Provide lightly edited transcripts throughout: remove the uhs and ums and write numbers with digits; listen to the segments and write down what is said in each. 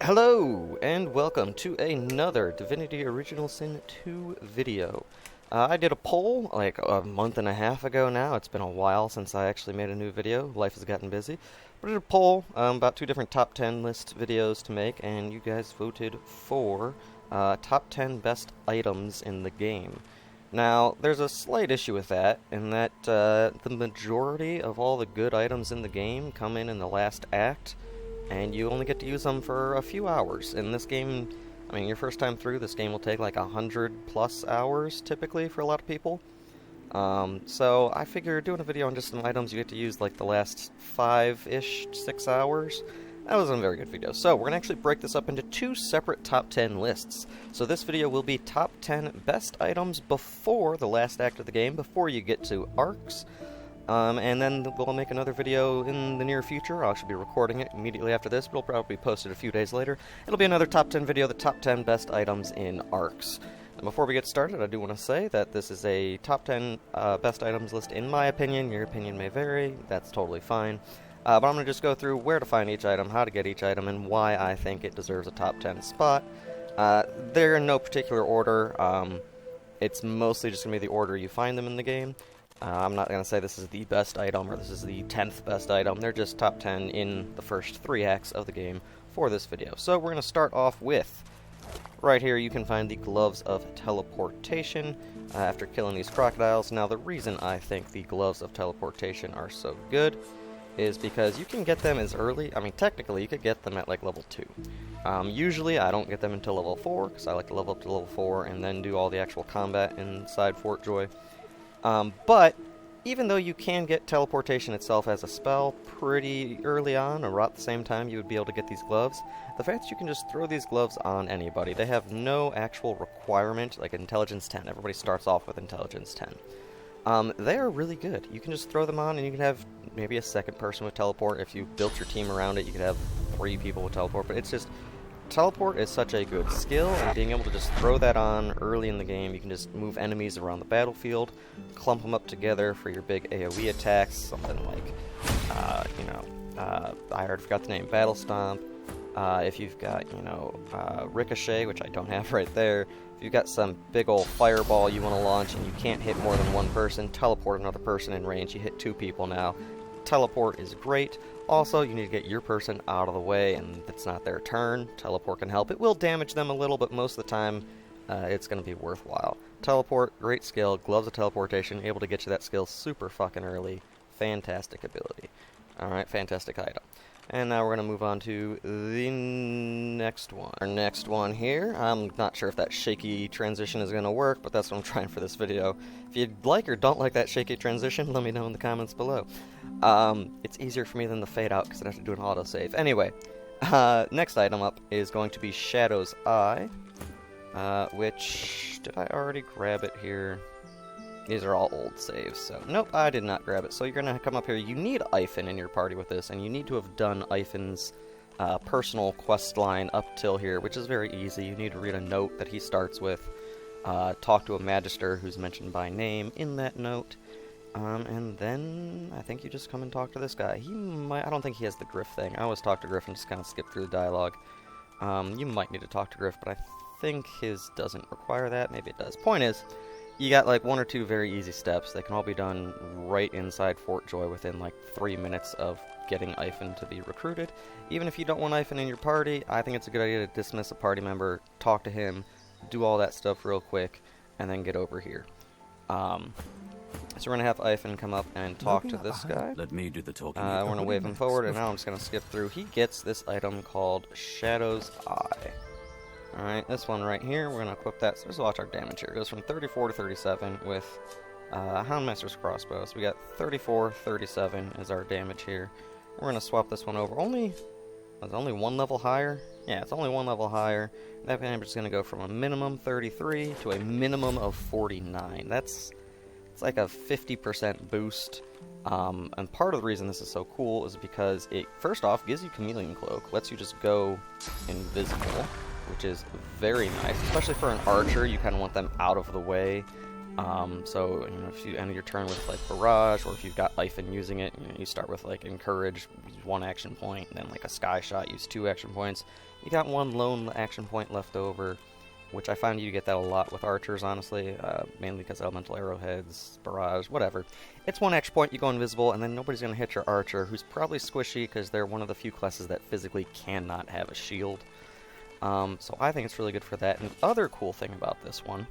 Hello, and welcome to another Divinity Original Sin 2 video. I did a poll like a month and a half ago now. It's been a while since I actually made a new video. Life has gotten busy. But I did a poll about 2 different top 10 list videos to make, and you guys voted for top 10 best items in the game. Now, there's a slight issue with that, in that the majority of all the good items in the game come in the last act, and you only get to use them for a few hours. In this game, I mean, your first time through, this game will take like 100+ hours, typically, for a lot of people. So I figure doing a video on just some items you get to use like the last 5-ish, 6 hours, that wasn't a very good video. So we're going to actually break this up into 2 separate top 10 lists. So this video will be top 10 best items before the last act of the game, before you get to arcs. And then we'll make another video in the near future. I'll actually be recording it immediately after this, but it'll probably be posted a few days later. It'll be another top 10 video, the top 10 best items in arcs. And before we get started, I do want to say that this is a top 10 best items list in my opinion. Your opinion may vary. That's totally fine. But I'm going to just go through where to find each item, how to get each item, and why I think it deserves a top 10 spot. They're in no particular order. It's mostly just going to be the order you find them in the game. I'm not going to say this is the best item or this is the 10th best item. They're just top 10 in the first 3 acts of the game for this video. So we're going to start off with, right here you can find the Gloves of Teleportation after killing these crocodiles. Now the reason I think the Gloves of Teleportation are so good is because you can get them as early, I mean technically you could get them at like level 2. Usually I don't get them until level 4 because I like to level up to level 4 and then do all the actual combat inside Fort Joy. But even though you can get teleportation itself as a spell pretty early on, or at the same time you would be able to get these gloves, the fact that you can just throw these gloves on anybody, they have no actual requirement, like Intelligence 10. Everybody starts off with Intelligence 10. They are really good. You can just throw them on and you can have maybe a second person with teleport. If you built your team around it, you could have 3 people with teleport, but it's just, teleport is such a good skill, and being able to just throw that on early in the game, you can just move enemies around the battlefield, clump them up together for your big AoE attacks, something like, I already forgot the name, Battle Stomp. If you've got, Ricochet, which I don't have right there, if you've got some big old fireball you want to launch and you can't hit more than 1 person, teleport another person in range, you hit 2 people now. Teleport is great. Also, you need to get your person out of the way, and it's not their turn. Teleport can help. It will damage them a little, but most of the time, it's going to be worthwhile. Teleport, great skill. Gloves of Teleportation, able to get you that skill super fucking early. Fantastic ability. Alright, fantastic item. And now we're going to move on to the next one. Our next one here, I'm not sure if that shaky transition is going to work, but that's what I'm trying for this video. If you like or don't like that shaky transition, let me know in the comments below. It's easier for me than the fade out because I have to do an autosave. Anyway, next item up is going to be Shadow's Eye, which, did I already grab it here? These are all old saves, so nope, I did not grab it. So you're going to come up here. You need Ivan in your party with this, and you need to have done Ivan's personal quest line up till here, which is very easy. You need to read a note that he starts with, talk to a magister who's mentioned by name in that note, and then I think you just come and talk to this guy. I don't think he has the Griff thing. I always talk to Griff and just kind of skip through the dialogue. You might need to talk to Griff, but I think his doesn't require that. Maybe it does. Point is, you got like 1 or 2 very easy steps. They can all be done right inside Fort Joy within like 3 minutes of getting Ivan to be recruited. Even if you don't want Ivan in your party, I think it's a good idea to dismiss a party member, talk to him, do all that stuff real quick, and then get over here. So we're going to have Ivan come up and talk to this guy. Let me do the talking. We're going to wave him forward, and now I'm just going to skip through. He gets this item called Shadow's Eye. Alright, this one right here, we're going to equip that. So let's watch our damage here. It goes from 34 to 37 with Houndmaster's Crossbow. So we got 34, 37 is our damage here. We're going to swap this one over. It's only 1 level higher? Yeah, it's only 1 level higher. That damage is going to go from a minimum 33 to a minimum of 49. It's like a 50% boost. And part of the reason this is so cool is because it, first off, gives you Chameleon Cloak. Lets you just go invisible, which is very nice, especially for an archer. You kind of want them out of the way So, you know, if you end your turn with, like, Barrage, or if you've got Iphon using it, you know, you start with, like, Encourage, use 1 action point, and then, like, a Sky Shot, use 2 action points. You got 1 lone action point left over, which I find you get that a lot with archers, honestly, mainly because elemental arrowheads, barrage, whatever. It's 1 action point, you go invisible, and then nobody's going to hit your archer, who's probably squishy because they're one of the few classes that physically cannot have a shield. So I think it's really good for that. And the other cool thing about this one,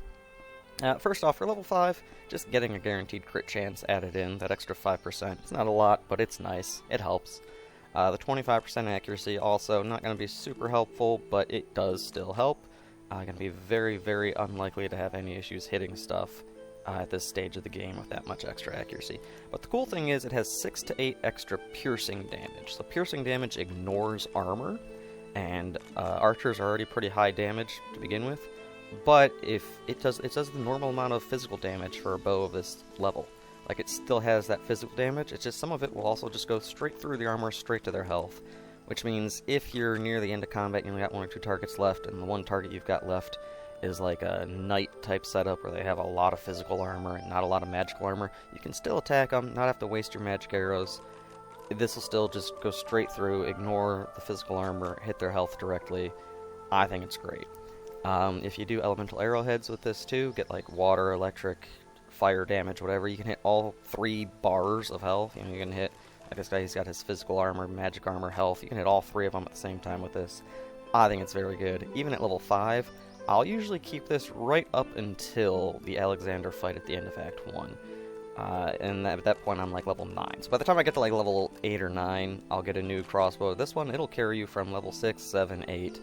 first off, for level 5, just getting a guaranteed crit chance added in, that extra 5%. It's not a lot, but it's nice. It helps. The 25% accuracy also, not going to be super helpful, but it does still help. Going to be very, very unlikely to have any issues hitting stuff at this stage of the game with that much extra accuracy. But the cool thing is it has 6 to 8 extra piercing damage. So piercing damage ignores armor, and archers are already pretty high damage to begin with. But if it does the normal amount of physical damage for a bow of this level. Like, it still has that physical damage, it's just some of it will also just go straight through the armor, straight to their health. Which means if you're near the end of combat and you only got 1 or 2 targets left, and the 1 target you've got left is like a knight type setup where they have a lot of physical armor and not a lot of magical armor, you can still attack them, not have to waste your magic arrows. This will still just go straight through, ignore the physical armor, hit their health directly. I think it's great. If you do elemental arrowheads with this too, get like water, electric, fire damage, whatever, you can hit all 3 bars of health. You know, you can hit, like this guy, he's got his physical armor, magic armor, health. You can hit all 3 of them at the same time with this. I think it's very good. Even at level 5, I'll usually keep this right up until the Alexander fight at the end of Act 1. And at that point I'm like level 9. So by the time I get to like level 8 or 9, I'll get a new crossbow. This one, it'll carry you from level 6, 7, 8,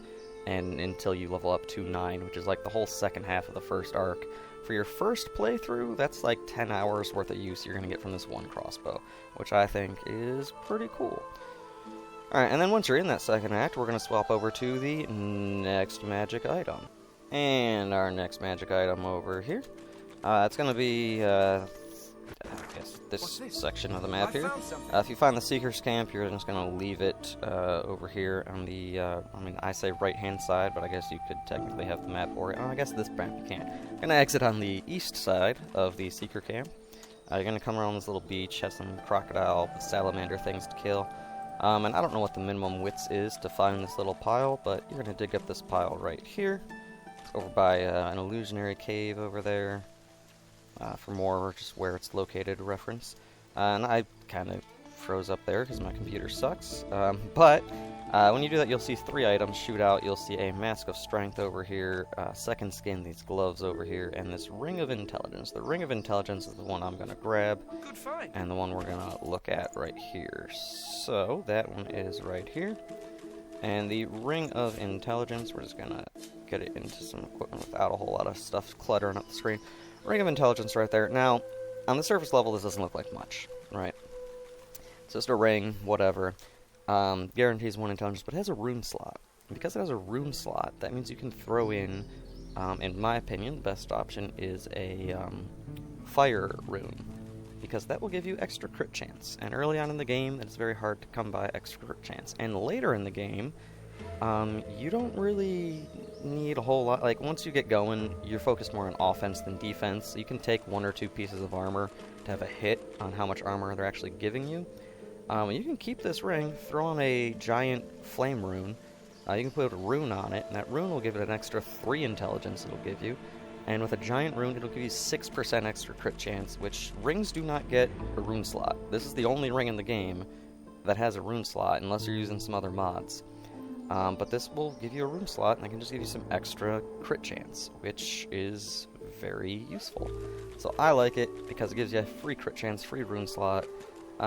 and until you level up to 9, which is like the whole second half of the first arc. For your first playthrough, that's like 10 hours worth of use you're going to get from this 1 crossbow, which I think is pretty cool. Alright, and then once you're in that second act, we're going to swap over to the next magic item. And our next magic item over here, it's going to be, I guess, this section of the map here. If you find the Seeker's Camp, you're just going to leave it over here on the, I mean, I say right-hand side, but I guess you could technically have the map or, I guess this map you can't. You're going to exit on the east side of the Seeker Camp. You're going to come around this little beach, have some crocodile, salamander things to kill. And I don't know what the minimum width is to find this little pile, but you're going to dig up this pile right here. It's over by an illusionary cave over there. For more just where it's located reference. And I kind of froze up there because my computer sucks. But when you do that, you'll see 3 items shoot out. You'll see a Mask of Strength over here, Second Skin, these gloves over here, and this Ring of Intelligence. The Ring of Intelligence is the one I'm going to grab, and the one we're going to look at right here. So that one is right here. And the Ring of Intelligence, we're just going to get it into some equipment without a whole lot of stuff cluttering up the screen. Ring of Intelligence right there. Now, on the surface level, this doesn't look like much, right? It's just a ring, whatever. Guarantees 1 intelligence, but it has a rune slot. And because it has a rune slot, that means you can throw in my opinion, the best option is a fire rune. Because that will give you extra crit chance. And early on in the game, it's very hard to come by extra crit chance. And later in the game, you don't really need a whole lot. Like, once you get going, you're focused more on offense than defense. You can take 1 or 2 pieces of armor to have a hit on how much armor they're actually giving you. You can keep this ring, throw on a giant flame rune. You can put a rune on it, and that rune will give it an extra 3 intelligence it'll give you. And with a giant rune, it'll give you 6% extra crit chance, which rings do not get a rune slot. This is the only ring in the game that has a rune slot, unless you're using some other mods. But this will give you a rune slot, and I can just give you some extra crit chance, which is very useful. So I like it because it gives you a free crit chance, free rune slot.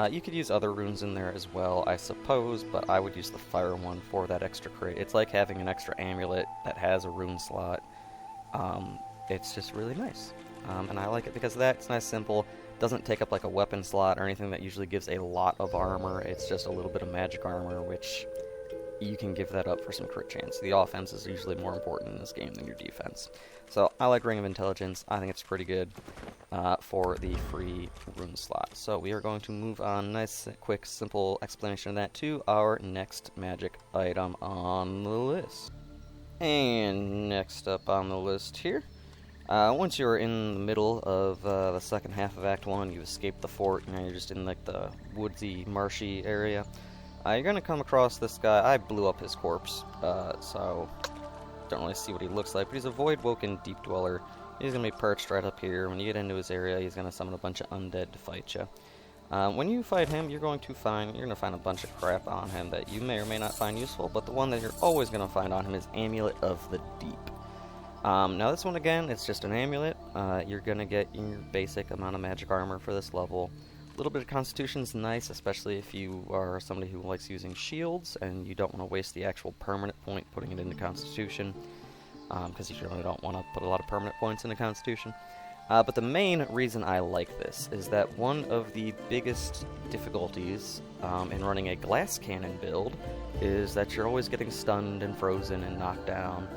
You could use other runes in there as well, I suppose, but I would use the fire one for that extra crit. It's like having an extra amulet that has a rune slot. It's just really nice. And I like it because of that. It's nice, simple. Doesn't take up like a weapon slot or anything that usually gives a lot of armor. It's just a little bit of magic armor, which you can give that up for some crit chance. The offense is usually more important in this game than your defense. So I like Ring of Intelligence. I think it's pretty good for the free rune slot. So we are going to move on, nice, quick, simple explanation of that, to our next magic item on the list. And next up on the list here Once you're in the middle of the second half of Act 1, you've escaped the fort, and you're just in like the woodsy, marshy area. You're gonna come across this guy. I blew up his corpse, so don't really see what he looks like, but he's a void-woken deep dweller. He's gonna be perched right up here. When you get into his area, he's gonna summon a bunch of undead to fight you. When you fight him, you're gonna find a bunch of crap on him that you may or may not find useful, but the one that you're always gonna find on him is Amulet of the Deep. Now this one again, it's just an amulet. You're gonna get your basic amount of magic armor for this level. A little bit of Constitution's nice, especially if you are somebody who likes using shields and you don't want to waste the actual permanent point putting it into Constitution, because you really don't want to put a lot of permanent points into Constitution. But the main reason I like this is that one of the biggest difficulties in running a glass cannon build is that you're always getting stunned and frozen and knocked down.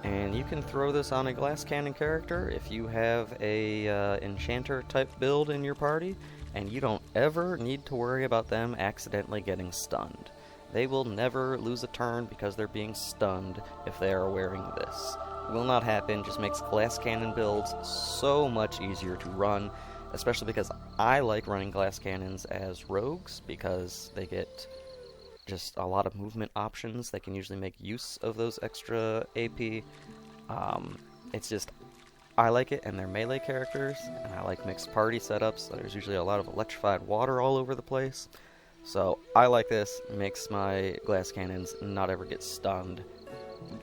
And you can throw this on a glass cannon character if you have a enchanter type build in your party, and you don't ever need to worry about them accidentally getting stunned. They will never lose a turn because they're being stunned if they are wearing this. It will not happen, just makes glass cannon builds so much easier to run, especially because I like running glass cannons as rogues because they get just a lot of movement options. They can usually make use of those extra AP. It's just, I like it, and they're melee characters, and I like mixed party setups, so there's usually a lot of electrified water all over the place. So I like this, makes my glass cannons not ever get stunned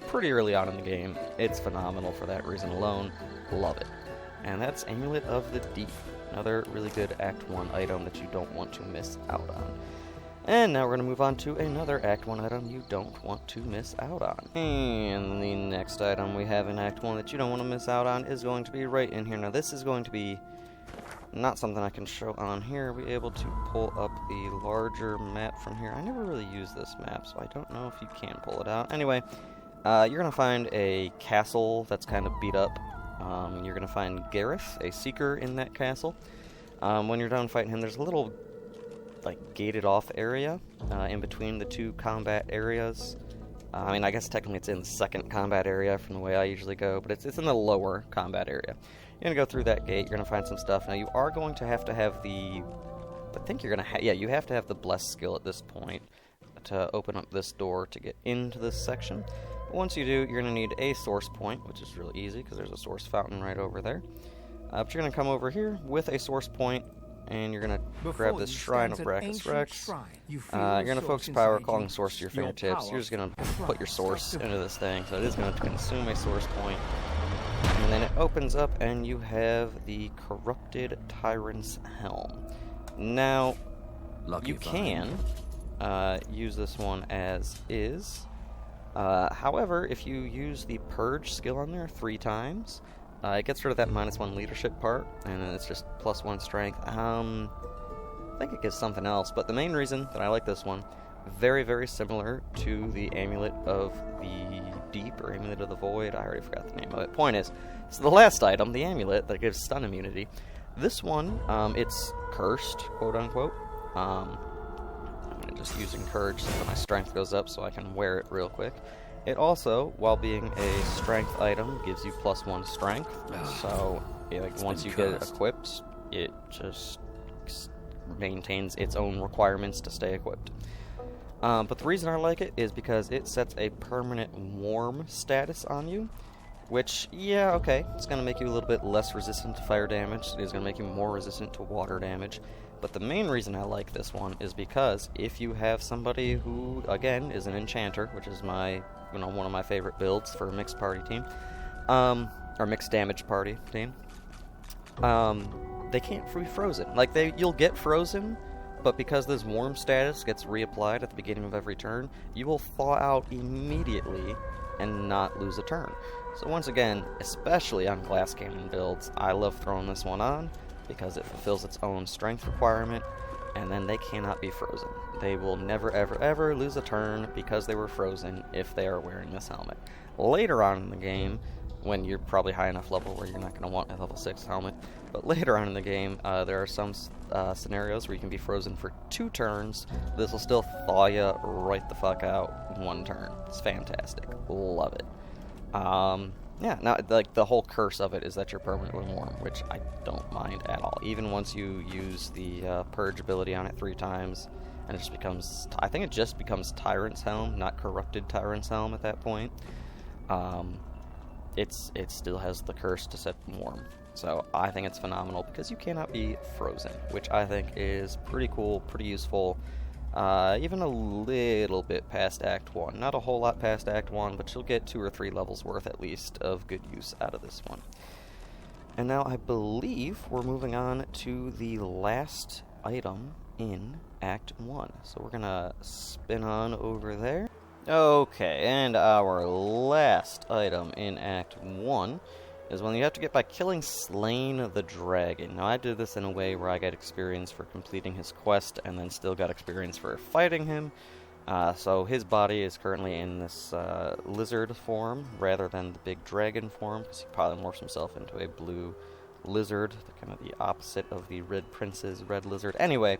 pretty early on in the game. It's phenomenal for that reason alone. Love it. And that's Amulet of the Deep, another really good Act 1 item that you don't want to miss out on. And now we're going to move on to another Act 1 item you don't want to miss out on. And the next item we have in Act 1 that you don't want to miss out on is going to be right in here. Now this is going to be not something I can show on here. We're able to pull up the larger map from here. I never really use this map, so I don't know if you can pull it out. Anyway, you're going to find a castle that's kind of beat up. You're going to find Gareth, a seeker in that castle. When you're done fighting him, there's a little gated off area in between the two combat areas. I mean, I guess technically it's in the second combat area from the way I usually go, but it's in the lower combat area. You're going to go through that gate, you're going to find some stuff. Now you are going to have the, I think you're going to yeah, you have to have the Bless skill at this point to open up this door to get into this section. But once you do, you're going to need a source point, which is really easy because there's a source fountain right over there. But you're going to come over here with a source point, and you're going to grab this Shrine of Brachus Rex. You're going to focus power, calling source to your fingertips. You're just going to put your source into this thing, so it is going to consume a source point. And then it opens up, and you have the Corrupted Tyrant's Helm. Now, you can use this one as is. However, if you use the Purge skill on there 3 times, it gets rid of that -1 leadership part, and then it's just +1 strength. I think it gives something else, but the main reason that I like this one, very, very similar to the Amulet of the Deep, or Amulet of the Void, I already forgot the name of it. Point is, it's the last item, the amulet, that gives stun immunity. This one, it's cursed, quote-unquote. I'm just using Courage so that my strength goes up so I can wear it real quick. It also, while being a strength item, gives you +1 strength. So, once you get it equipped, it just maintains its own requirements to stay equipped. But the reason I like it is because it sets a permanent warm status on you, which, yeah, okay, it's going to make you a little bit less resistant to fire damage. It is going to make you more resistant to water damage. But the main reason I like this one is because if you have somebody who, again, is an enchanter, which is my, one of my favorite builds for a mixed party team, or mixed damage party team, they can't be frozen. You'll get frozen, but because this warm status gets reapplied at the beginning of every turn, you will thaw out immediately and not lose a turn. So once again, especially on glass cannon builds, I love throwing this one on because it fulfills its own strength requirement, and then they cannot be frozen. They will never, ever, ever lose a turn because they were frozen if they are wearing this helmet. Later on in the game, when you're probably high enough level where you're not going to want a level 6 helmet, but later on in the game, there are some scenarios where you can be frozen for 2 turns. This will still thaw you right the fuck out in 1 turn. It's fantastic. Love it. Yeah, now, like, the whole curse of it is that you're permanently warm, which I don't mind at all. Even once you use the Purge ability on it 3 times, and it just becomes, I think it just becomes Tyrant's Helm, not Corrupted Tyrant's Helm at that point. It still has the curse to set warm. So I think it's phenomenal because you cannot be frozen, which I think is pretty cool, pretty useful. Even a little bit past Act 1. Not a whole lot past Act 1, but you'll get 2 or 3 levels worth at least of good use out of this one. And now I believe we're moving on to the last item in Act 1. So we're gonna spin on over there. Okay, and our last item in Act 1 is one you have to get by killing Slain the Dragon. Now, I did this in a way where I got experience for completing his quest, and then still got experience for fighting him. So his body is currently in this lizard form, rather than the big dragon form, because he probably morphs himself into a blue lizard, kind of the opposite of the Red Prince's red lizard. Anyway,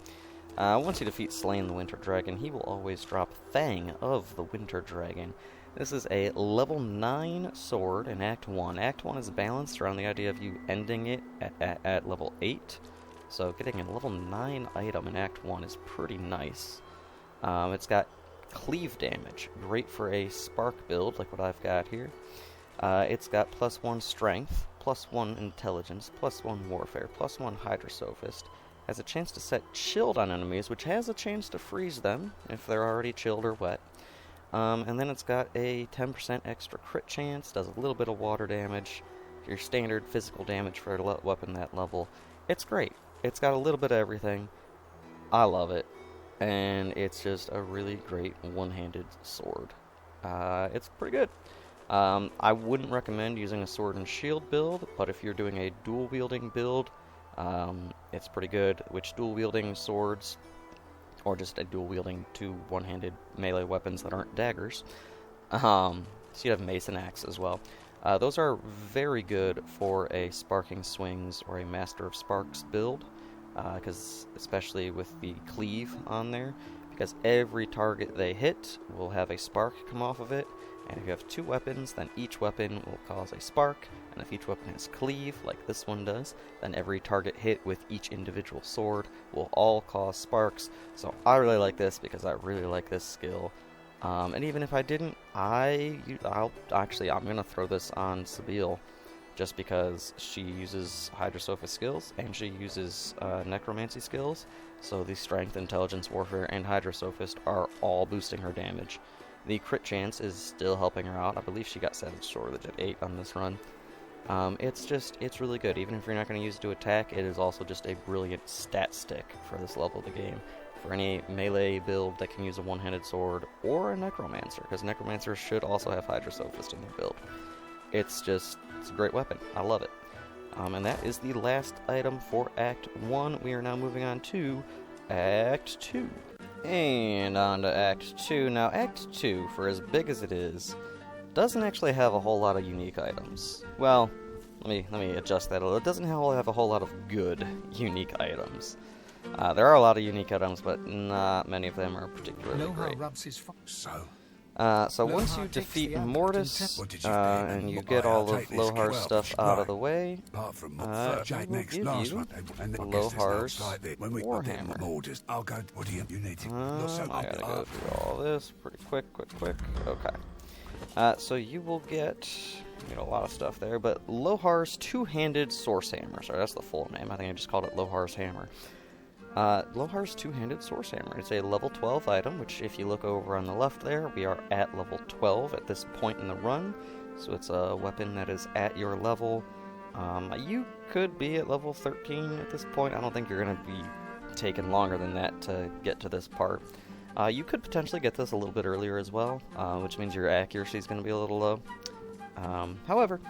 once you defeat Slain the Winter Dragon, he will always drop Fang of the Winter Dragon. This is a level 9 sword in Act 1. Act 1 is balanced around the idea of you ending it at level 8. So getting a level 9 item in Act 1 is pretty nice. It's got cleave damage, great for a spark build like what I've got here. It's got +1 strength, +1 intelligence, +1 warfare, +1 hydrosophist. Has a chance to set chilled on enemies, which has a chance to freeze them if they're already chilled or wet. And then it's got a 10% extra crit chance, does a little bit of water damage, your standard physical damage for a weapon that level. It's great. It's got a little bit of everything. I love it. And it's just a really great one-handed sword. It's pretty good. I wouldn't recommend using a sword and shield build, but if you're doing a dual-wielding build, it's pretty good. Which dual-wielding swords, or just a dual-wielding 2 one-handed melee weapons that aren't daggers. So you have mace and axe as well. Those are very good for a Sparking Swings or a Master of Sparks build, because especially with the cleave on there, because every target they hit will have a spark come off of it, and if you have 2 weapons, then each weapon will cause a spark, and if each weapon has cleave, like this one does, then every target hit with each individual sword will all cause sparks. So I really like this because I really like this skill. And even if I didn't, I'm going to throw this on Sabile, just because she uses Hydrosophist skills, and she uses Necromancy skills, so the Strength, Intelligence, Warfare, and Hydrosophist are all boosting her damage. The crit chance is still helping her out. I believe she got Savage Sword at 8 on this run. It's really good. Even if you're not going to use it to attack, it is also just a brilliant stat stick for this level of the game. For any melee build that can use a one-handed sword, or a Necromancer, because Necromancers should also have Hydrosophist in their build. It's a great weapon. I love it. And that is the last item for Act 1. We are now moving on to Act 2. And on to Act 2. Now, Act 2, for as big as it is, doesn't actually have a whole lot of unique items. Well, let me adjust that a little. It doesn't have a whole lot of good unique items. There are a lot of unique items, but not many of them are particularly great. So once you defeat Mortis, and you get all of Lohar's stuff out of the way, he will give you Lohar's Warhammer. I gotta go through all this pretty quick. Okay. So you will get a lot of stuff there, but Lohar's two-handed Source Hammer. Sorry, that's the full name. I think I just called it Lohar's Hammer. Lohar's two-handed Source Hammer. It's a level 12 item, which if you look over on the left there, we are at level 12 at this point in the run. So it's a weapon that is at your level. You could be at level 13 at this point. I don't think you're going to be taking longer than that to get to this part. You could potentially get this a little bit earlier as well, which means your accuracy is going to be a little low. However,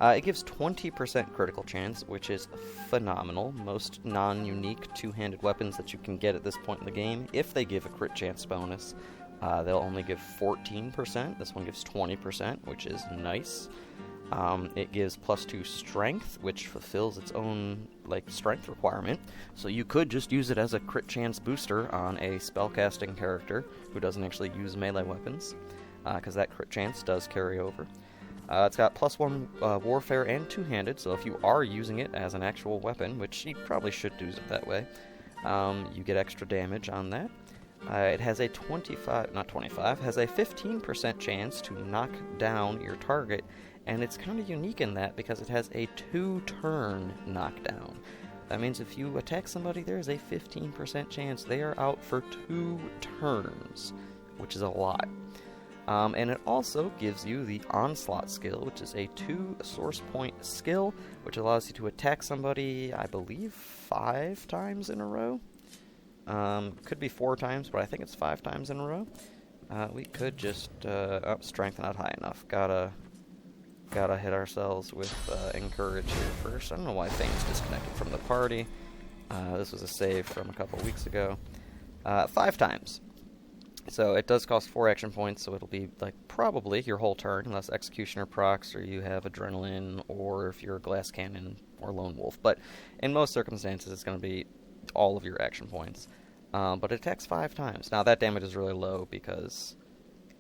it gives 20% critical chance, which is phenomenal. Most non-unique two-handed weapons that you can get at this point in the game, if they give a crit chance bonus, they'll only give 14%. This one gives 20%, which is nice. It gives +2 strength, which fulfills its own strength requirement. So you could just use it as a crit chance booster on a spellcasting character who doesn't actually use melee weapons, because that crit chance does carry over. It's got +1 warfare and two-handed, so if you are using it as an actual weapon, which you probably should use it that way, you get extra damage on that. It has a 15% chance to knock down your target, and it's kind of unique in that because it has a 2-turn knockdown. That means if you attack somebody, there's a 15% chance they are out for 2 turns, which is a lot. And it also gives you the Onslaught skill, which is a 2 source point skill, which allows you to attack somebody, I believe, 5 times in a row. Could be 4 times, but I think it's 5 times in a row. We could just, strength not high enough. Gotta hit ourselves with Encourage here first. I don't know why Fame's disconnected from the party. This was a save from a couple weeks ago. 5 times. So it does cost 4 action points, so it'll be like probably your whole turn, unless Executioner procs or you have Adrenaline, or if you're a Glass Cannon or Lone Wolf. But in most circumstances, it's going to be all of your action points. But it attacks 5 times. Now that damage is really low because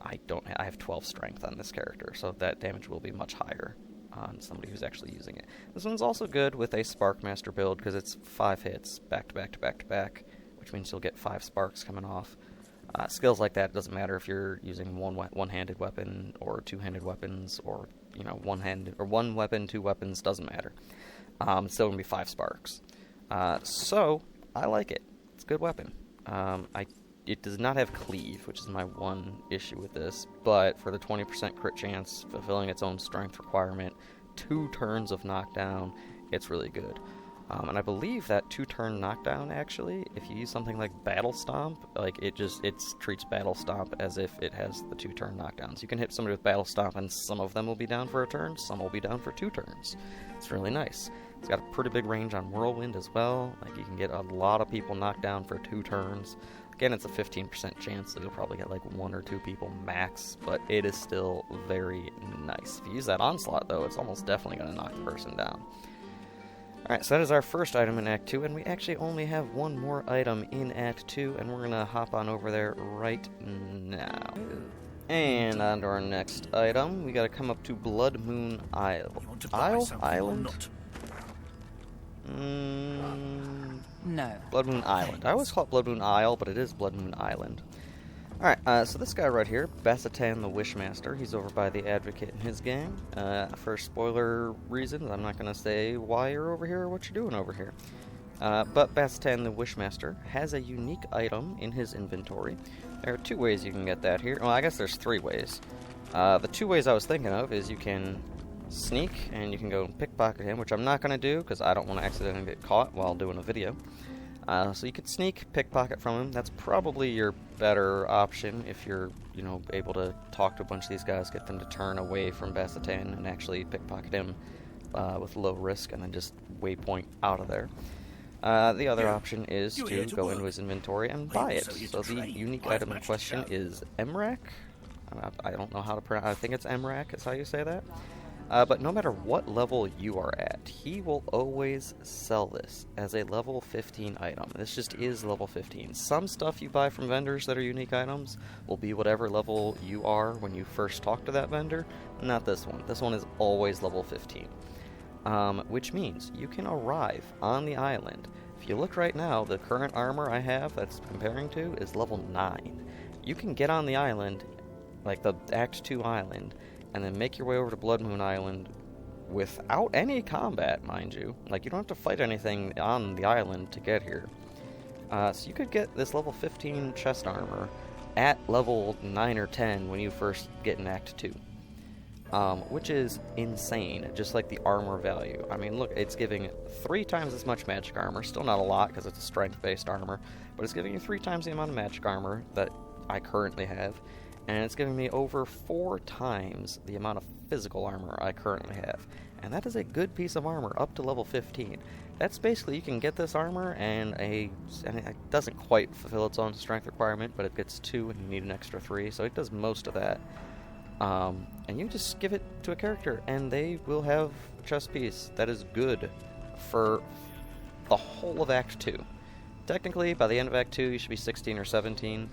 I have 12 strength on this character, so that damage will be much higher on somebody who's actually using it. This one's also good with a Sparkmaster build because it's 5 hits back to back to back to back, which means you'll get 5 sparks coming off. Skills like that, it doesn't matter if you're using one-handed weapon or two-handed weapons, or one weapon, 2 weapons, doesn't matter. It's still gonna be 5 sparks. So I like it. It's a good weapon. It does not have cleave, which is my one issue with this, but for the 20% crit chance, fulfilling its own strength requirement, 2 turns of knockdown, it's really good. And I believe that 2-turn knockdown, actually, if you use something like Battle Stomp, like it treats Battle Stomp as if it has the 2-turn knockdowns. You can hit somebody with Battle Stomp, and some of them will be down for a turn, some will be down for 2 turns. It's really nice. It's got a pretty big range on Whirlwind as well. Like, you can get a lot of people knocked down for 2 turns. Again, it's a 15% chance, so you'll probably get like 1 or 2 people max, but it is still very nice. If you use that Onslaught, though, it's almost definitely going to knock the person down. Alright, so that is our first item in Act 2, and we actually only have one more item in Act 2, and we're going to hop on over there right now. And on to our next item, we got to come up to Blood Moon Island. Island? No. Blood Moon Island. I always call it Blood Moon Isle, but it is Blood Moon Island. Alright, so this guy right here, Basatan the Wishmaster, he's over by the Advocate and his gang. For spoiler reasons, I'm not going to say why you're over here or what you're doing over here. But Basatan the Wishmaster has a unique item in his inventory. There are 2 ways you can get that here. Well, I guess there's 3 ways. The 2 ways I was thinking of is you can sneak, and you can go pickpocket him, which I'm not going to do because I don't want to accidentally get caught while doing a video. So you could sneak, pickpocket from him. That's probably your better option if you're, able to talk to a bunch of these guys, get them to turn away from Basatan and actually pickpocket him with low risk, and then just waypoint out of there. The other option is to go into his inventory and buy it. So the unique item in question is Emrak. I don't know how to pronounce. I think it's Emrak is how you say that. But no matter what level you are at, he will always sell this as a level 15 item. This just is level 15. Some stuff you buy from vendors that are unique items will be whatever level you are when you first talk to that vendor. Not this one. This one is always level 15. Which means you can arrive on the island. If you look right now, the current armor I have that's comparing to is level 9. You can get on the island, like the Act 2 island, and then make your way over to Blood Moon Island without any combat, mind you. Like, you don't have to fight anything on the island to get here. So you could get this level 15 chest armor at level 9 or 10 when you first get in Act 2. Which is insane, just like the armor value. I mean, look, it's giving 3 times as much magic armor. Still not a lot, because it's a strength-based armor, but it's giving you 3 times the amount of magic armor that I currently have. And it's giving me over 4 times the amount of physical armor I currently have. And that is a good piece of armor up to level 15. That's basically, you can get this armor, and it doesn't quite fulfill its own strength requirement, but it gets 2 and you need an extra 3, so it does most of that. And you just give it to a character, and they will have a chest piece that is good for the whole of Act 2. Technically, by the end of Act 2, you should be 16 or 17.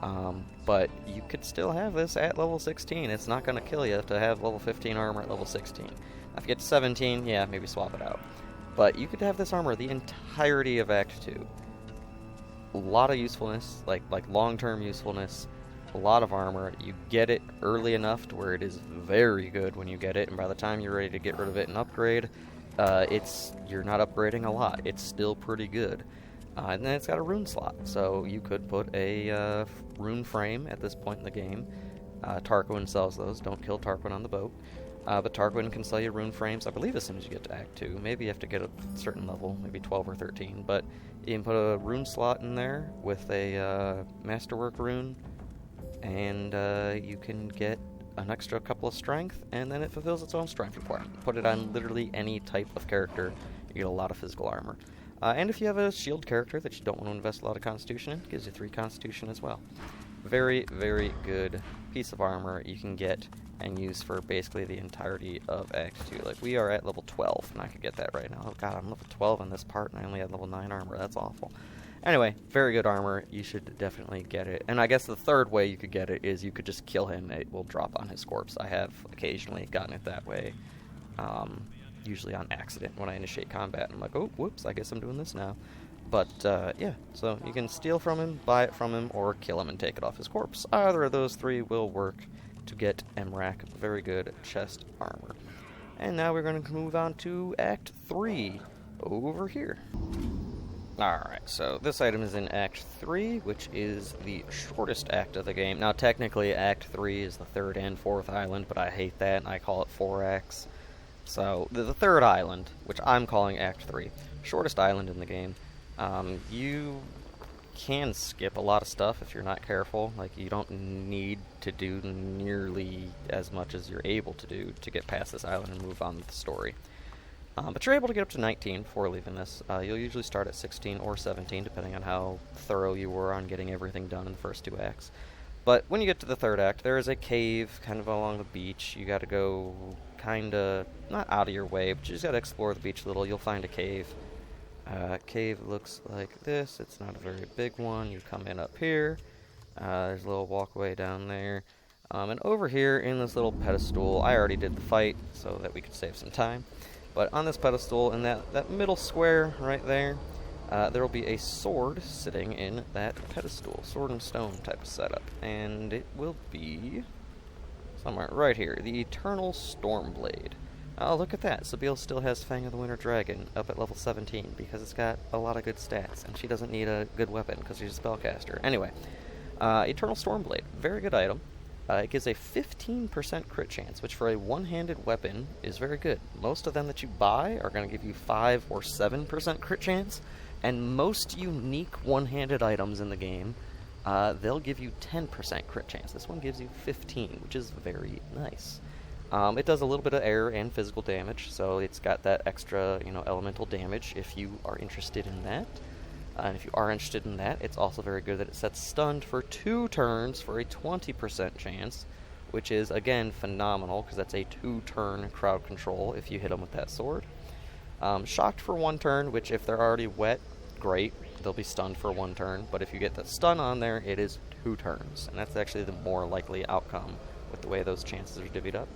But you could still have this at level 16. It's not going to kill you to have level 15 armor at level 16. If you get to 17, yeah, maybe swap it out. But you could have this armor the entirety of Act 2. A lot of usefulness, like long-term usefulness, a lot of armor. You get it early enough to where it is very good when you get it, and by the time you're ready to get rid of it and upgrade, you're not upgrading a lot. It's still pretty good. And then it's got a rune slot, so you could put a rune frame at this point in the game. Tarquin sells those. Don't kill Tarquin on the boat. But Tarquin can sell you rune frames, I believe, as soon as you get to Act 2. Maybe you have to get a certain level, maybe 12 or 13. But you can put a rune slot in there with a Masterwork rune, and you can get an extra couple of strength, and then it fulfills its own strength requirement. Put it on literally any type of character, you get a lot of physical armor. And if you have a shield character that you don't want to invest a lot of Constitution in, it gives you 3 Constitution as well. Very, very good piece of armor you can get and use for basically the entirety of Act 2. Like, we are at level 12, and I could get that right now. Oh god, I'm level 12 in this part, and I only had level 9 armor. That's awful. Anyway, very good armor. You should definitely get it. And I guess the third way you could get it is you could just kill him. It will drop on his corpse. I have occasionally gotten it that way. Usually on accident when I initiate combat. I'm like, oh, whoops, I guess I'm doing this now. But, yeah, so you can steal from him, buy it from him, or kill him and take it off his corpse. Either of those 3 will work to get MRAC. Very good chest armor. And now we're going to move on to Act 3 over here. Alright, so this item is in Act 3, which is the shortest act of the game. Now, technically, Act 3 is the 3rd and 4th island, but I hate that, and I call it 4 acts. So, the 3rd island, which I'm calling Act 3, shortest island in the game. You can skip a lot of stuff if you're not careful. Like, you don't need to do nearly as much as you're able to do to get past this island and move on with the story. But you're able to get up to 19 before leaving this. You'll usually start at 16 or 17, depending on how thorough you were on getting everything done in the first 2 acts. But when you get to the 3rd act, there is a cave kind of along the beach. You gotta go kind of, not out of your way, but you just gotta explore the beach a little. You'll find a cave. Cave looks like this. It's not a very big one. You come in up here. There's a little walkway down there. And over here in this little pedestal, I already did the fight so that we could save some time. But on this pedestal, in that middle square right there, there will be a sword sitting in that pedestal. Sword and stone type of setup. And it will be somewhere right here. The Eternal Stormblade. Oh, look at that. Sabine still has Fang of the Winter Dragon up at level 17 because it's got a lot of good stats, and she doesn't need a good weapon because she's a spellcaster. Anyway, Eternal Stormblade. Very good item. It gives a 15% crit chance, which for a one-handed weapon is very good. Most of them that you buy are going to give you 5 or 7% crit chance, and most unique one-handed items in the game, they'll give you 10% crit chance. This one gives you 15, which is very nice. It does a little bit of air and physical damage, so it's got that extra, elemental damage if you are interested in that. And if you are interested in that, it's also very good that it sets stunned for 2 turns for a 20% chance, which is, again, phenomenal, because that's a 2-turn crowd control if you hit them with that sword. Shocked for 1 turn, which if they're already wet, great, they'll be stunned for 1 turn, but if you get the stun on there, it is 2 turns, and that's actually the more likely outcome with the way those chances are divvied up.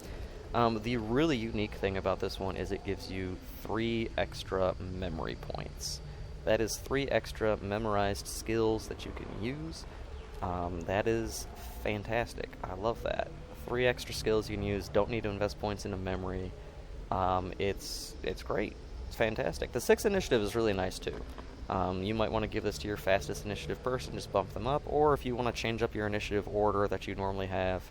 The really unique thing about this one is it gives you 3 extra memory points. That is 3 extra memorized skills that you can use. That is fantastic. I love that. 3 extra skills you can use. Don't need to invest points into memory. It's great. It's fantastic. The 6th initiative is really nice too. You might want to give this to your fastest initiative person, just bump them up, or if you want to change up your initiative order that you normally have,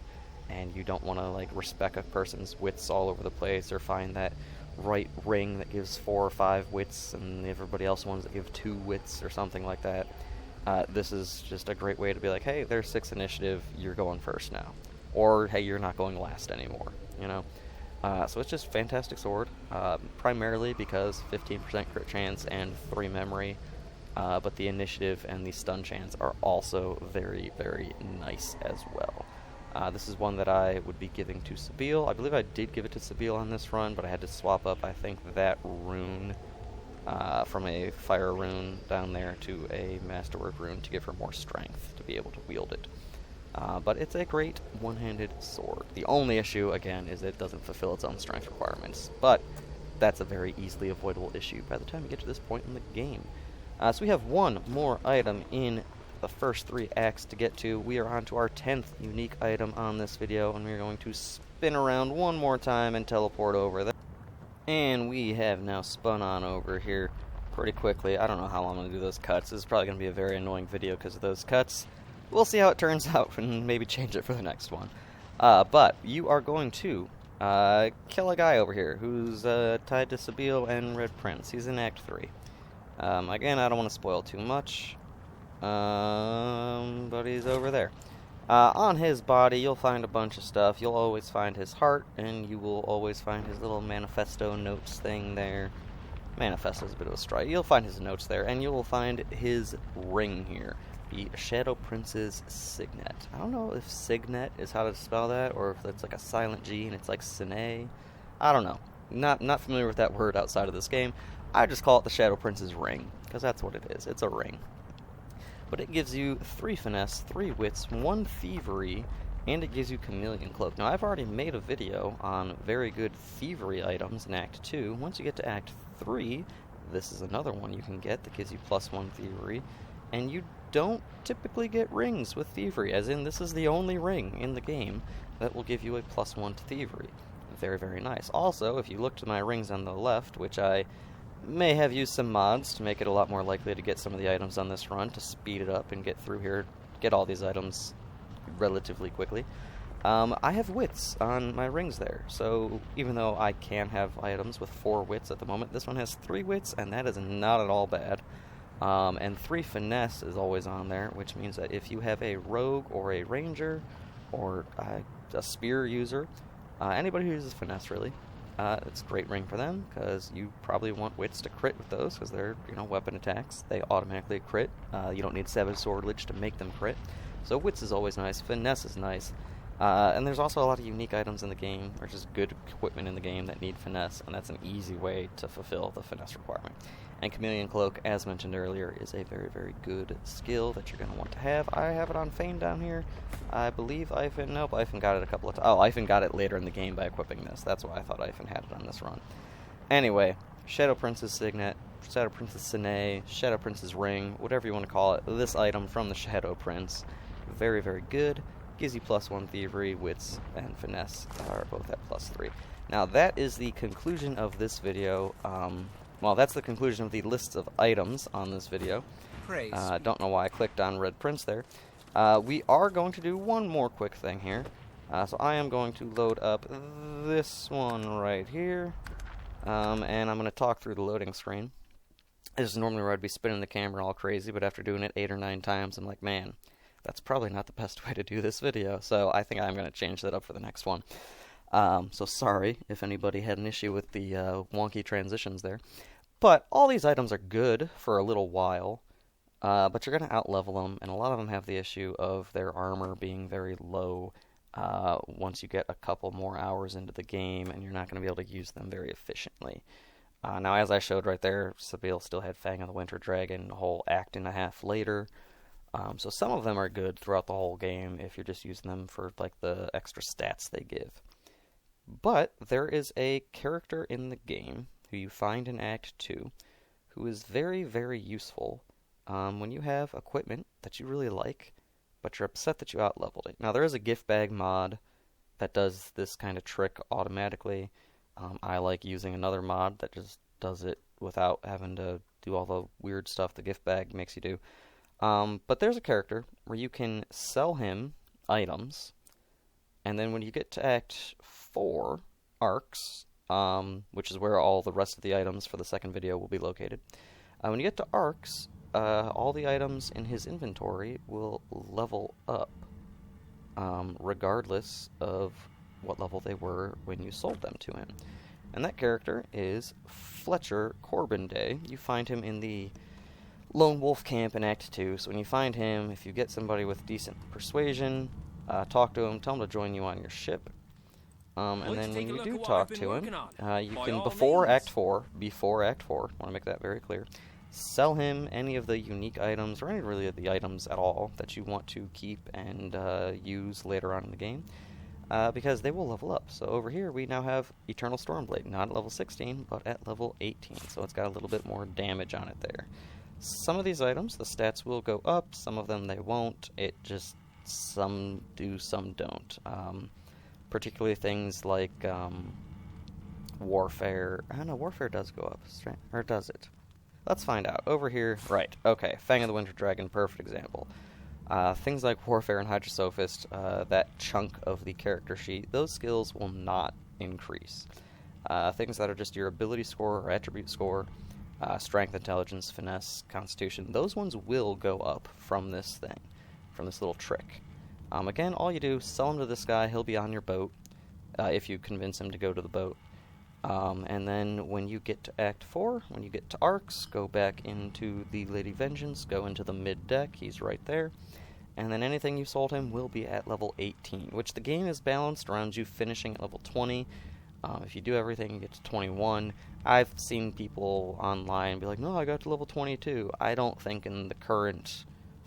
and you don't want to respec a person's wits all over the place, or find that right ring that gives 4 or 5 wits and everybody else ones that give 2 wits or something like that. This is just a great way to be like, hey, there's 6th initiative, you're going first now. Or, hey, you're not going last anymore, So it's just a fantastic sword, primarily because 15% crit chance and 3 memory, but the initiative and the stun chance are also very, very nice as well. This is one that I would be giving to Sabine. I believe I did give it to Sabine on this run, but I had to swap up, I think, that rune from a fire rune down there to a masterwork rune to give her more strength to be able to wield it. But it's a great one-handed sword. The only issue, again, is it doesn't fulfill its own strength requirements. But that's a very easily avoidable issue by the time you get to this point in the game. So we have one more item in the first 3 acts to get to. We are on to our 10th unique item on this video, and we're going to spin around one more time and teleport over there. And we have now spun on over here pretty quickly. I don't know how long I'm going to do those cuts. This is probably going to be a very annoying video because of those cuts. We'll see how it turns out and maybe change it for the next one. But you are going to kill a guy over here who's tied to Sabille and Red Prince. He's in Act 3. Again, I don't want to spoil too much, but he's over there. On his body, you'll find a bunch of stuff. You'll always find his heart, and you will always find his little manifesto notes thing there. Manifesto's a bit of a strike. You'll find his notes there, and you will find his ring here, the Shadow Prince's signet. I don't know if signet is how to spell that, or if it's like a silent G and it's like Sine. I don't know. Not familiar with that word outside of this game. I just call it the Shadow Prince's ring, because that's what it is. It's a ring. But it gives you 3 finesse, 3 wits, 1 thievery, and it gives you chameleon cloak. Now, I've already made a video on very good thievery items in Act 2. Once you get to Act 3, this is another one you can get that gives you +1 thievery, and you don't typically get rings with thievery, as in this is the only ring in the game that will give you a +1 to thievery. Very, very nice. Also, if you look to my rings on the left, which I may have used some mods to make it a lot more likely to get some of the items on this run to speed it up and get through here, get all these items relatively quickly. I have wits on my rings there, so even though I can have items with 4 wits at the moment, this one has 3 wits, and that is not at all bad. And 3 finesse is always on there, which means that if you have a rogue or a ranger or a spear user, anybody who uses finesse really, it's a great ring for them, because you probably want wits to crit with those, because they're, weapon attacks. They automatically crit. You don't need Savage Swordledge to make them crit. So wits is always nice. Finesse is nice. And there's also a lot of unique items in the game, or just good equipment in the game that need finesse, and that's an easy way to fulfill the finesse requirement. And Chameleon Cloak, as mentioned earlier, is a very, very good skill that you're going to want to have. I have it on Fane down here. I believe Nope, Ivan got it a couple of times. Oh, Ivan got it later in the game by equipping this. That's why I thought Ivan had it on this run. Anyway, Shadow Prince's signet, Shadow Prince's Sine, Shadow Prince's ring, whatever you want to call it. This item from the Shadow Prince, very, very good. Gives you +1 thievery, wits, and finesse are both at +3. Now that is the conclusion of this video. Well, that's the conclusion of the list of items on this video. Praise. Don't know why I clicked on Red Prince there. We are going to do one more quick thing here. So I am going to load up this one right here. And I'm going to talk through the loading screen. This is normally where I'd be spinning the camera all crazy, but after doing it 8 or 9 times, I'm like, man, that's probably not the best way to do this video. So I think I'm going to change that up for the next one. So sorry if anybody had an issue with the wonky transitions there. But all these items are good for a little while, but you're going to outlevel them, and a lot of them have the issue of their armor being very low once you get a couple more hours into the game, and you're not going to be able to use them very efficiently. Now, as I showed right there, Sabille still had Fang of the Winter Dragon a whole act and a half later. So some of them are good throughout the whole game if you're just using them for like the extra stats they give. But there is a character in the game who you find in Act 2 who is very, very useful when you have equipment that you really like, but you're upset that you outleveled it. Now, there is a gift bag mod that does this kind of trick automatically. I like using another mod that just does it without having to do all the weird stuff the gift bag makes you do. But there's a character where you can sell him items, and then when you get to Act 4, Arcs, which is where all the rest of the items for the second video will be located, when you get to Arcs, all the items in his inventory will level up, regardless of what level they were when you sold them to him. And that character is Fletcher Corbinday. You find him in the Lone Wolf Camp in Act 2, so when you find him, if you get somebody with decent persuasion, talk to him, tell him to join you on your ship. And then when you do talk to him, you can, before Act 4, want to make that very clear, sell him any of the unique items, or any really of the items at all that you want to keep and use later on in the game, because they will level up. So over here we now have Eternal Stormblade, not at level 16, but at level 18, so it's got a little bit more damage on it there. Some of these items, the stats will go up, some of them they won't. It just, some do, some don't. Particularly things like Warfare. I don't know, Warfare does go up, or does it? Let's find out. Over here, right, okay, Fang of the Winter Dragon, perfect example. Things like Warfare and Hydrosophist, that chunk of the character sheet, those skills will not increase. Things that are just your ability score or attribute score, strength, intelligence, finesse, constitution, those ones will go up from this thing, from this little trick. Again, all you do, sell him to this guy, he'll be on your boat, if you convince him to go to the boat. And then when you get to Act 4, when you get to Arcs, go back into the Lady Vengeance, go into the mid-deck, he's right there. And then anything you sold him will be at level 18, which the game is balanced around you finishing at level 20. If you do everything, you get to 21. I've seen people online be like, no, I got to level 22. I don't think in the current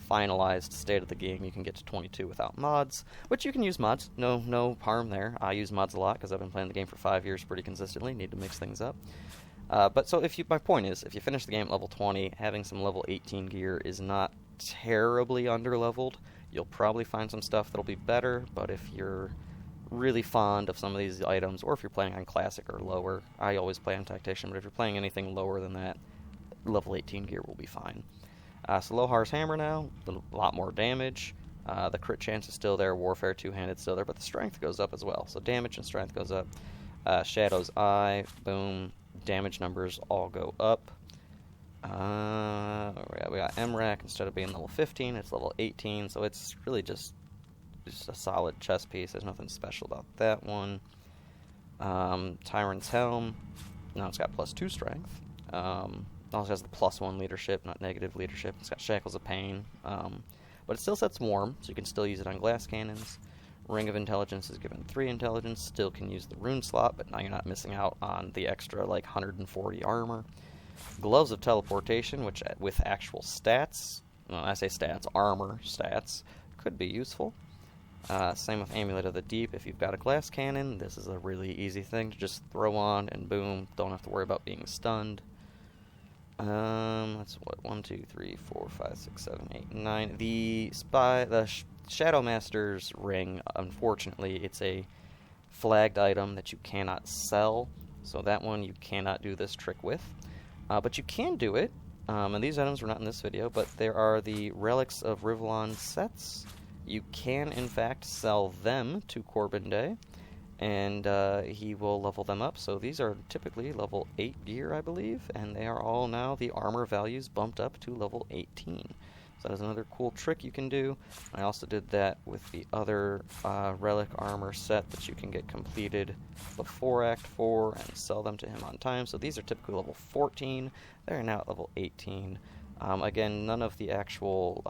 finalized state of the game you can get to 22 without mods, which you can use mods, no harm there. I use mods a lot because I've been playing the game for 5 years pretty consistently, need to mix things up. But so my point is, if you finish the game at level 20, having some level 18 gear is not terribly underleveled. You'll probably find some stuff that'll be better, but if you're really fond of some of these items, or if you're playing on Classic or lower, I always play on Tactician, but if you're playing anything lower than that, level 18 gear will be fine. So Lohar's Hammer now, a lot more damage. The crit chance is still there, Warfare two-handed still there, but the strength goes up as well. So damage and strength goes up. Shadow's Eye, boom, damage numbers all go up. We got MRAC, instead of being level 15, it's level 18, so it's really just a solid chess piece. There's nothing special about that one. Tyrant's Helm, now it's got +2 strength. It also has the +1 leadership, not negative leadership. It's got Shackles of Pain, but it still sets warm, so you can still use it on glass cannons. Ring of Intelligence is given 3 intelligence, still can use the rune slot, but now you're not missing out on the extra, like, 140 armor. Gloves of Teleportation, which with actual stats, well, I say stats, armor stats, could be useful. Same with Amulet of the Deep. If you've got a glass cannon, this is a really easy thing to just throw on, and boom, don't have to worry about being stunned. That's what, 1, 2, 3, 4, 5, 6, 7, 8, 9. The Shadow Master's ring, unfortunately, it's a flagged item that you cannot sell, so that one you cannot do this trick with. But you can do it, and these items were not in this video, but there are the Relics of Rivellon sets. You can, in fact, sell them to Corbin Day, and he will level them up. So these are typically level 8 gear, I believe, and they are all now the armor values bumped up to level 18. So that is another cool trick you can do. I also did that with the other relic armor set that you can get completed before Act 4 and sell them to him on time. So these are typically level 14. They're now at level 18. Again, none of the actual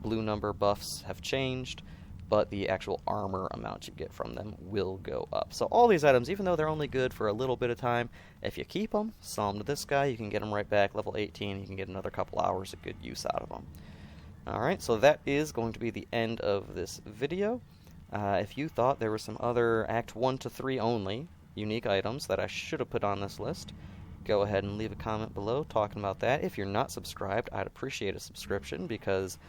blue number buffs have changed, but the actual armor amount you get from them will go up. So all these items, even though they're only good for a little bit of time, if you keep them, sell them to this guy, you can get them right back, level 18, you can get another couple hours of good use out of them. Alright, so that is going to be the end of this video. If you thought there were some other Act 1 to 3 only unique items that I should have put on this list, go ahead and leave a comment below talking about that. If you're not subscribed, I'd appreciate a subscription, because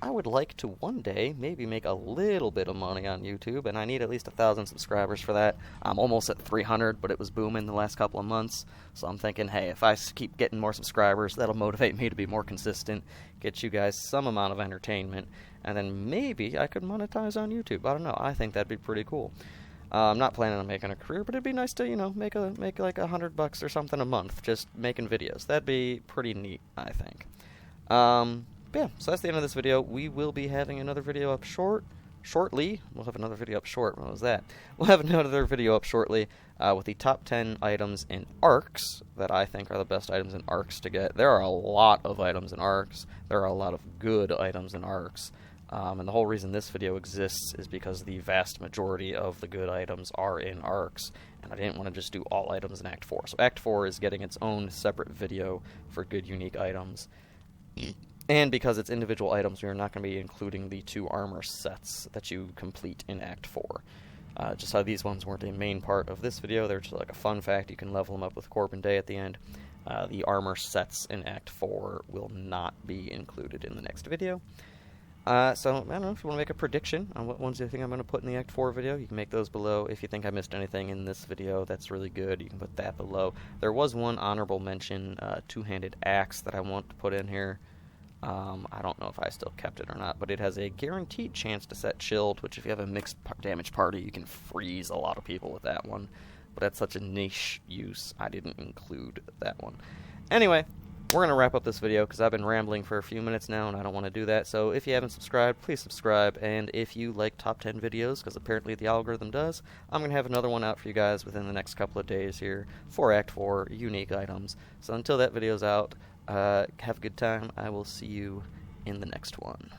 I would like to one day maybe make a little bit of money on YouTube, and I need at least 1,000 subscribers for that. I'm almost at 300, but it was booming the last couple of months, so I'm thinking, hey, if I keep getting more subscribers, that'll motivate me to be more consistent, get you guys some amount of entertainment, and then maybe I could monetize on YouTube. I don't know. I think that'd be pretty cool. I'm not planning on making a career, but it'd be nice to, you know, make like $100 or something a month just making videos. That'd be pretty neat, I think. Yeah, so that's the end of this video. We will be having another video up shortly. We'll have another video up short. What was that? We'll have another video up shortly with the top 10 items in Arcs that I think are the best items in Arcs to get. There are a lot of items in Arcs. There are a lot of good items in Arcs. And the whole reason this video exists is because the vast majority of the good items are in arcs, and I didn't want to just do all items in Act 4. So Act 4 is getting its own separate video for good unique items. And because it's individual items, we are not going to be including the 2 armor sets that you complete in Act 4. Just how these ones weren't a main part of this video, they're just like a fun fact. You can level them up with Corbin Day at the end. The armor sets in Act 4 will not be included in the next video. So, I don't know, if you want to make a prediction on what ones you think I'm going to put in the Act 4 video, you can make those below. If you think I missed anything in this video that's really good, you can put that below. There was one honorable mention, two-handed axe, that I want to put in here. I don't know if I still kept it or not, but it has a guaranteed chance to set chilled, which if you have a mixed damage party, you can freeze a lot of people with that one. But that's such a niche use, I didn't include that one. Anyway, we're going to wrap up this video because I've been rambling for a few minutes now and I don't want to do that. So if you haven't subscribed, please subscribe. And if you like top 10 videos, because apparently the algorithm does, I'm going to have another one out for you guys within the next couple of days here for Act 4 unique items. So until that video's out, have a good time. I will see you in the next one.